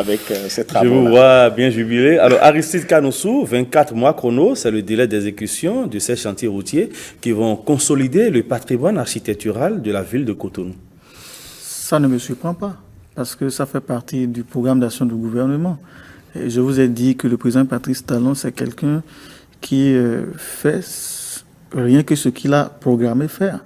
avec ces Je travaux-là. vous vois bien jubilé. Alors, Aristide Canossou, 24 mois chrono, c'est le délai d'exécution de ces chantiers routiers qui vont consolider le patrimoine architectural de la ville de Cotonou. Ça ne me surprend pas, parce que ça fait partie du programme d'action du gouvernement. Et je vous ai dit que le président Patrice Talon, c'est quelqu'un qui fait rien que ce qu'il a programmé faire.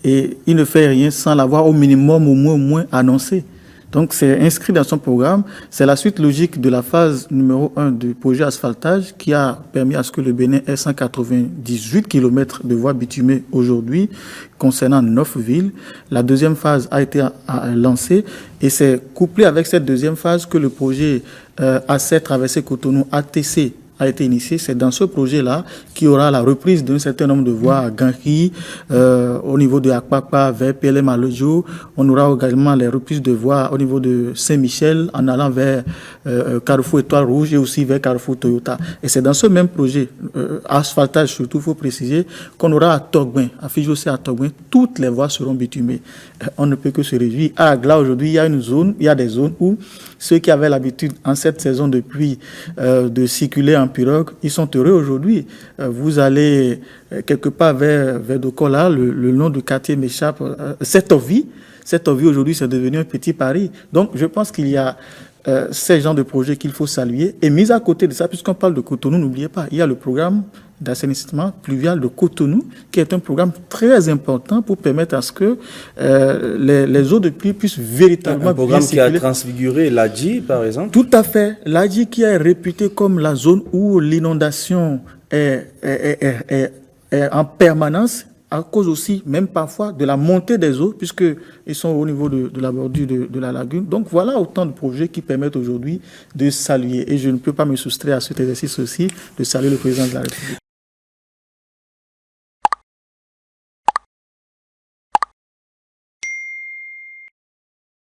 Et il ne fait rien sans l'avoir au minimum, au moins annoncé. Donc c'est inscrit dans son programme. C'est la suite logique de la phase numéro 1 du projet asphaltage qui a permis à ce que le Bénin ait 198 km de voies bitumées aujourd'hui concernant 9 villes. La deuxième phase a été lancée et c'est couplé avec cette deuxième phase que le projet A7 traversée Cotonou ATC a été initié. C'est dans ce projet-là qu'il y aura la reprise d'un certain nombre de voies à Ganki, au niveau de Akpakpa vers PLM à Lojo. On aura également les reprises de voies au niveau de Saint-Michel en allant vers Carrefour Étoile Rouge et aussi vers Carrefour Toyota. Et c'est dans ce même projet, asphaltage surtout, il faut préciser, qu'on aura à Togben, à Fijosé à Togben, toutes les voies seront bitumées. On ne peut que se réjouir. À Agla, aujourd'hui, il y a des zones où ceux qui avaient l'habitude en cette saison de pluie de circuler en pirogue, ils sont heureux aujourd'hui. Vous allez quelque part vers Dokola, le long du quartier m'échappe, cette vie aujourd'hui, c'est devenu un petit Paris. Donc, je pense qu'il y a ces genres de projets qu'il faut saluer. Et mis à côté de ça, puisqu'on parle de Cotonou, n'oubliez pas, il y a le programme d'assainissement pluvial de Cotonou, qui est un programme très important pour permettre à ce que les eaux de pluie puissent véritablement un programme bien qui a circuler. transfiguré l'Adji, par exemple. Tout à fait. L'Adji qui est réputée comme la zone où l'inondation est en permanence, à cause aussi, même parfois, de la montée des eaux, puisqu'ils sont au niveau de la bordure de la lagune. Donc voilà autant de projets qui permettent aujourd'hui de saluer. Et je ne peux pas me soustraire à cet exercice aussi, de saluer le président de la République.